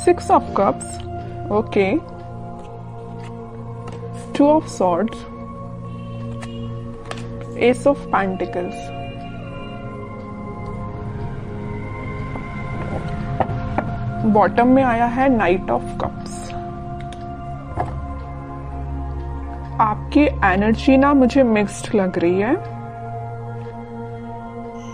6 of cups, okay, 2 of swords, ace of pentacles, bottom में आया है नाइट ऑफ कप्स। आपकी एनर्जी ना मुझे मिक्स्ड लग रही है।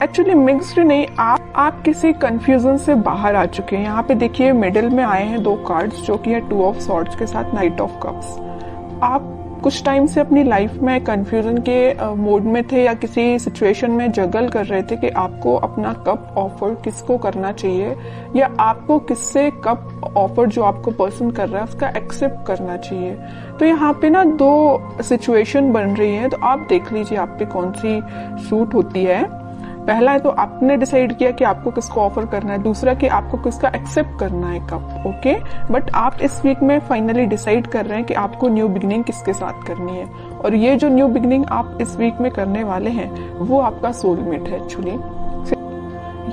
एक्चुअली मिक्स्ड नहीं, आप किसी कंफ्यूजन से बाहर आ चुके हैं। यहाँ पे देखिए मिडिल में आए हैं 2 कार्ड्स जो कि है 2 ऑफ सॉर्ड्स के साथ नाइट ऑफ कप्स। आप कुछ टाइम से अपनी लाइफ में कंफ्यूजन के मोड में थे या किसी सिचुएशन में जगल कर रहे थे कि आपको अपना कप ऑफर किसको करना चाहिए या आपको किससे कप ऑफर जो आपको पर्सन कर रहा है उसका एक्सेप्ट करना चाहिए। तो यहाँ पे ना 2 सिचुएशन बन रही है, तो आप देख लीजिए आप पे कौन सी सूट होती है। पहला है तो आपने डिसाइड किया कि आपको किसको ऑफर करना है, दूसरा कि आपको किसका एक्सेप्ट करना है कप, ओके। बट आप इस वीक में फाइनली डिसाइड कर रहे हैं कि आपको न्यू बिगिनिंग किसके साथ करनी है, और ये जो न्यू बिगिनिंग आप इस वीक में करने वाले हैं वो आपका सोलमेट है। एक्चुअली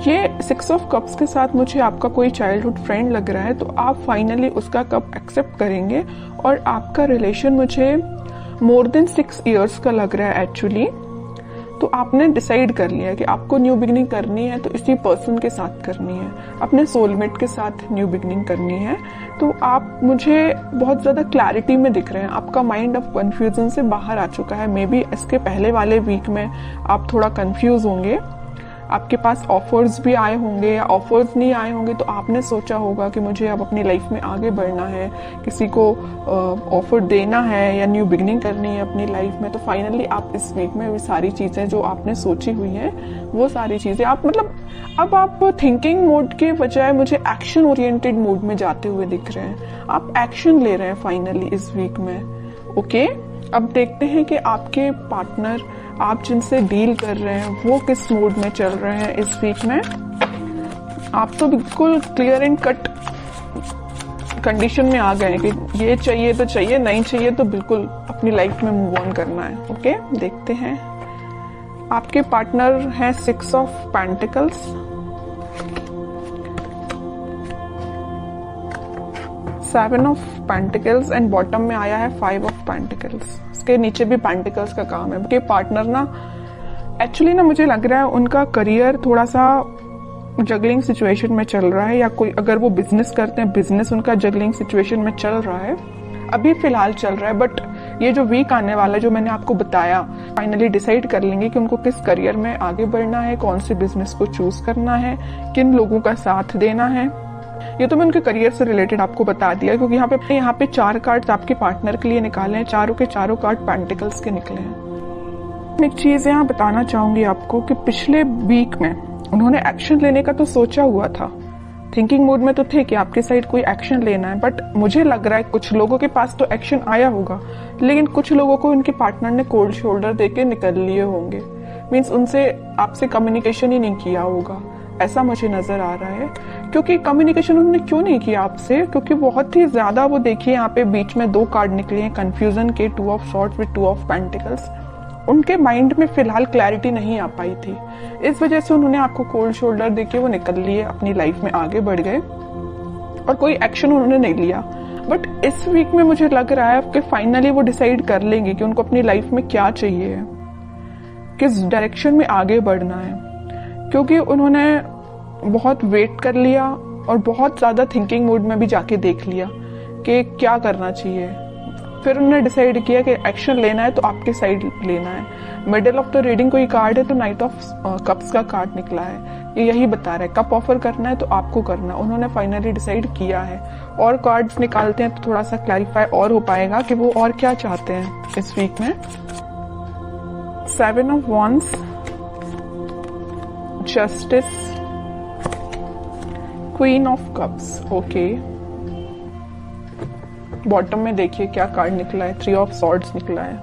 ये 6 ऑफ कप्स के साथ मुझे आपका कोई चाइल्डहुड फ्रेंड लग रहा है, तो आप फाइनली उसका कप एक्सेप्ट करेंगे और आपका रिलेशन मुझे मोर देन 6 इयर्स का लग रहा है एक्चुअली। तो आपने डिसाइड कर लिया है कि आपको न्यू बिगिनिंग करनी है तो इसी पर्सन के साथ करनी है, अपने सोलमेट के साथ न्यू बिगिनिंग करनी है। तो आप मुझे बहुत ज्यादा क्लैरिटी में दिख रहे हैं, आपका माइंड अब कंफ्यूजन से बाहर आ चुका है। मे बी इसके पहले वाले वीक में आप थोड़ा कंफ्यूज होंगे, आपके पास ऑफर्स भी आए होंगे या ऑफर्स नहीं आए होंगे, तो आपने सोचा होगा कि मुझे अब अपनी लाइफ में आगे बढ़ना है, किसी को ऑफर देना है या न्यू बिगिनिंग करनी है अपनी लाइफ में। तो फाइनली आप इस वीक में वो सारी चीजें जो आपने सोची हुई हैं वो सारी चीजें आप मतलब अब आप थिंकिंग मोड के बजाय मुझे एक्शन ओरिएंटेड मोड में जाते हुए दिख रहे हैं। आप एक्शन ले रहे हैं फाइनली इस वीक में, ओके। अब देखते हैं कि आपके पार्टनर आप जिनसे डील कर रहे हैं वो किस मूड में चल रहे हैं इस वीक में। आप तो बिल्कुल क्लियर एंड कट कंडीशन में आ गए कि ये चाहिए तो चाहिए, नहीं चाहिए तो बिल्कुल अपनी लाइफ में मूव ऑन करना है, ओके। देखते हैं आपके पार्टनर है 6 of pentacles, 7 of pentacles and bottom में आया है 5 ऑफ पेंटिकल्स। इसके नीचे भी पेंटिकल्स का काम है। कि पार्टनर ना एक्चुअली ना मुझे लग रहा है उनका करियर थोड़ा सा जगलिंग सिचुएशन में चल रहा है, या कोई अगर वो बिजनेस करते हैं बिजनेस उनका जगलिंग सिचुएशन में चल रहा है, अभी फिलहाल चल रहा है। बट ये जो वीक आने वाला है जो मैंने आपको बताया, फाइनली डिसाइड कर लेंगे कि उनको किस करियर में आगे बढ़ना है, कौन से बिजनेस को चूज करना है, किन लोगों का साथ देना है। ये तो मैं उनके करियर से रिलेटेड आपको बता दिया, क्योंकि यहाँ पे 4 कार्ड्स आपके पार्टनर के लिए निकाले हैं, चारों के चारों कार्ड पेंटिकल्स के निकले हैं। एक चीज यहाँ बताना चाहूंगी आपको कि पिछले वीक में उन्होंने एक्शन लेने का तो सोचा हुआ था, थिंकिंग मोड में तो थे कि आपके साइड कोई एक्शन लेना है। बट मुझे लग रहा है कुछ लोगों के पास तो एक्शन आया होगा, लेकिन कुछ लोगों को उनके पार्टनर ने कोल्ड शोल्डर देके निकल लिए होंगे। मीन्स उनसे आपसे कम्युनिकेशन ही नहीं किया होगा, ऐसा मुझे नजर आ रहा है। क्योंकि कम्युनिकेशन उन्होंने क्यों नहीं किया आपसे, क्योंकि बहुत ही ज्यादा वो देखिए यहाँ पे बीच में 2 कार्ड निकले हैं कंफ्यूजन के, 2 of swords with 2 of pentacles. उनके माइंड में फिलहाल क्लैरिटी नहीं आ पाई थी, इस वजह से उन्होंने आपको कोल्ड शोल्डर देके वो निकल लिए, अपनी लाइफ में आगे बढ़ गए और कोई एक्शन उन्होंने नहीं लिया। बट इस वीक में मुझे लग रहा है कि फाइनली वो डिसाइड कर लेंगे कि उनको अपनी लाइफ में क्या चाहिए, किस डायरेक्शन में आगे बढ़ना है। क्योंकि उन्होंने बहुत वेट कर लिया और बहुत ज्यादा थिंकिंग मोड में भी जाके देख लिया कि क्या करना चाहिए। फिर उन्होंने डिसाइड किया कि एक्शन लेना है तो आपके साइड लेना है। मिडिल ऑफ द रीडिंग कोई कार्ड है तो नाइट ऑफ कप्स का कार्ड निकला है, ये यही बता रहा है कप ऑफर करना है तो आपको करना। उन्होंने फाइनली डिसाइड किया है। और कार्ड्स निकालते हैं तो थोड़ा सा क्लैरिफाई और हो पाएगा कि वो और क्या चाहते हैं इस वीक में। 7 of wands, justice, queen of cups, okay. Bottom में देखिए क्या कार्ड निकला है, 3 ऑफ सॉर्ड्स निकला है।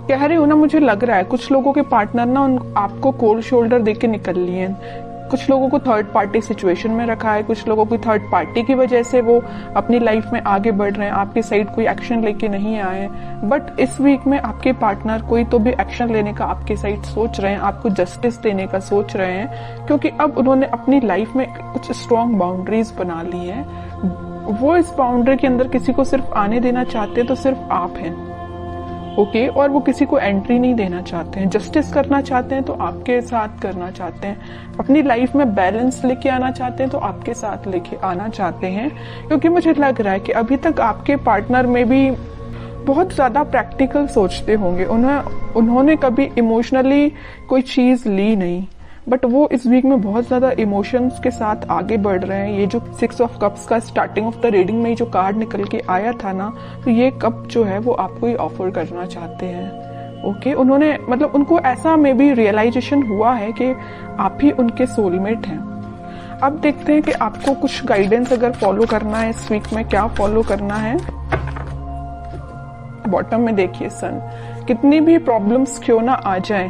कह रही हूं ना, मुझे लग रहा है कुछ लोगों के पार्टनर ना आपको कोल्ड शोल्डर देके निकल लिए हैं। कुछ लोगों को थर्ड पार्टी सिचुएशन में रखा है, कुछ लोगों की थर्ड पार्टी की वजह से वो अपनी लाइफ में आगे बढ़ रहे हैं, आपकी साइड कोई एक्शन लेके नहीं आए। बट इस वीक में आपके पार्टनर कोई तो भी एक्शन लेने का आपके साइड सोच रहे हैं, आपको जस्टिस देने का सोच रहे हैं, क्योंकि अब उन्होंने अपनी लाइफ में कुछ स्ट्रॉन्ग बाउंड्रीज बना ली है। वो इस बाउंड्री के अंदर किसी को सिर्फ आने देना चाहते हैं तो सिर्फ आप हैं, ओके। और वो किसी को एंट्री नहीं देना चाहते हैं। जस्टिस करना चाहते हैं तो आपके साथ करना चाहते हैं। अपनी लाइफ में बैलेंस लेके आना चाहते हैं तो आपके साथ लेके आना चाहते हैं, क्योंकि मुझे लग रहा है कि अभी तक आपके पार्टनर में भी बहुत ज्यादा प्रैक्टिकल सोचते होंगे। उन्होंने कभी इमोशनली कोई चीज ली नहीं, बट वो इस वीक में बहुत ज्यादा इमोशंस के साथ आगे बढ़ रहे हैं। ये जो 6 ऑफ कप्स का स्टार्टिंग ऑफ द रीडिंग में जो कार्ड निकल के आया था ना, तो ये कप जो है वो आपको ही ऑफर करना चाहते हैं, ओके। उन्होंने मतलब उनको ऐसा में भी रियलाइजेशन हुआ है कि आप ही उनके सोलमेट हैं। अब देखते हैं कि आपको कुछ गाइडेंस अगर फॉलो करना है इस वीक में, क्या फॉलो करना है। बॉटम में देखिए सन, कितनी भी प्रॉब्लम्स क्यों ना आ जाए,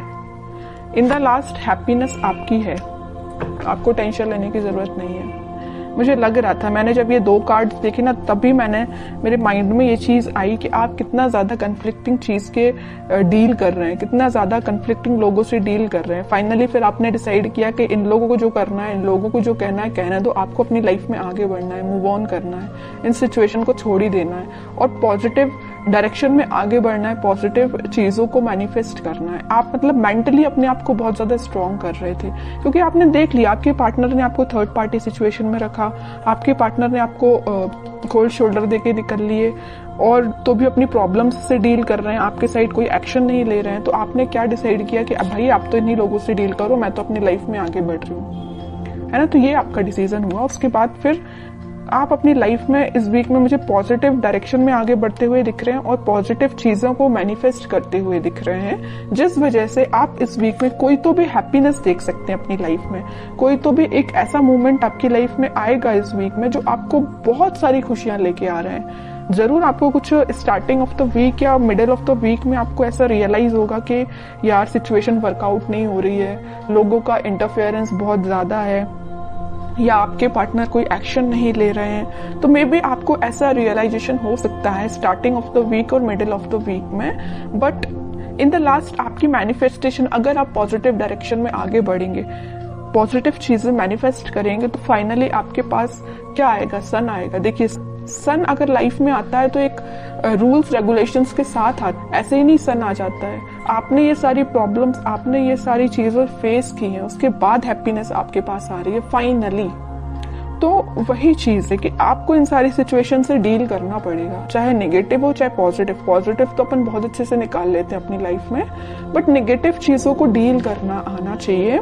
इन द लास्ट हैप्पीनेस आपकी है, आपको टेंशन लेने की जरूरत नहीं है। मुझे लग रहा था, मैंने जब ये 2 कार्ड्स देखे ना, तभी मेरे माइंड में ये चीज आई कि आप कितना ज्यादा कन्फ्लिक्टिंग चीज के डील कर रहे हैं, कितना ज्यादा कन्फ्लिक्टिंग लोगों से डील कर रहे हैं। फाइनली फिर आपने डिसाइड किया कि इन लोगों को जो करना है, इन लोगों को जो कहना है कहना है, तो आपको अपनी लाइफ में आगे बढ़ना है, मूव ऑन करना है, इन सिचुएशन को छोड़ ही देना है और पॉजिटिव डायरेक्शन में आगे बढ़ना है, पॉजिटिव चीजों को मैनिफेस्ट करना है। आप मतलब मेंटली अपने आप को बहुत ज्यादा स्ट्रॉन्ग कर रहे थे, क्योंकि आपने देख लिया आपके पार्टनर ने आपको थर्ड पार्टी सिचुएशन में रखा, आपके पार्टनर ने आपको कोल्ड शोल्डर देके निकल लिए और तो भी अपनी प्रॉब्लम्स से डील कर रहे हैं, आपके साइड कोई एक्शन नहीं ले रहे हैं। तो आपने क्या डिसाइड किया कि अब भाई आप तो इन्हीं लोगों से डील करो, मैं तो अपनी लाइफ में आगे बढ़ रही हूँ, है ना। तो ये आपका डिसीजन हुआ। उसके बाद फिर आप अपनी लाइफ में इस वीक में मुझे पॉजिटिव डायरेक्शन में आगे बढ़ते हुए दिख रहे हैं और पॉजिटिव चीजों को मैनिफेस्ट करते हुए दिख रहे हैं, जिस वजह से आप इस वीक में कोई तो भी हैप्पीनेस देख सकते हैं अपनी लाइफ में। कोई तो भी एक ऐसा मोमेंट आपकी लाइफ में आएगा इस वीक में जो आपको बहुत सारी खुशियां लेके आ रहे हैं। जरूर आपको कुछ स्टार्टिंग ऑफ द वीक या मिडिल ऑफ द वीक में आपको ऐसा रियलाइज होगा कि यार सिचुएशन वर्कआउट नहीं हो रही है, लोगों का इंटरफेरेंस बहुत ज्यादा है, या आपके पार्टनर कोई एक्शन नहीं ले रहे हैं। तो मे बी आपको ऐसा रियलाइजेशन हो सकता है स्टार्टिंग ऑफ द वीक और मिडिल ऑफ द वीक में। बट इन द लास्ट आपकी मैनिफेस्टेशन, अगर आप पॉजिटिव डायरेक्शन में आगे बढ़ेंगे, पॉजिटिव चीजें मैनिफेस्ट करेंगे, तो फाइनली आपके पास क्या आएगा, सन आएगा। देखिए सन अगर लाइफ में आता है तो एक रूल्स रेगुलेशंस के साथ आता, ऐसे ही नहीं सन आ जाता है। आपने ये सारी प्रॉब्लम्स, आपने ये सारी चीजें फेस की हैं, उसके बाद हैप्पीनेस आपके पास आ रही है फाइनली। तो वही चीज है कि आपको इन सारी सिचुएशन से डील करना पड़ेगा, चाहे नेगेटिव हो चाहे पॉजिटिव। पॉजिटिव तो अपन बहुत अच्छे से निकाल लेते हैं अपनी लाइफ में, बट नेगेटिव चीजों को डील करना आना चाहिए।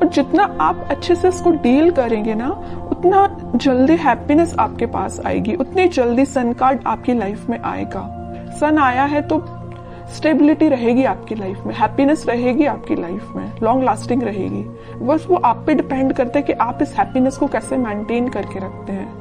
और जितना आप अच्छे से इसको डील करेंगे ना, उतना जल्दी हैप्पीनेस आपके पास आएगी, उतनी जल्दी सन कार्ड आपकी लाइफ में आएगा। सन आया है तो स्टेबिलिटी रहेगी आपकी लाइफ में, हैप्पीनेस रहेगी आपकी लाइफ में, लॉन्ग लास्टिंग रहेगी। बस वो आप पे डिपेंड करता है कि आप इस हैप्पीनेस को कैसे मेंटेन करके रखते हैं।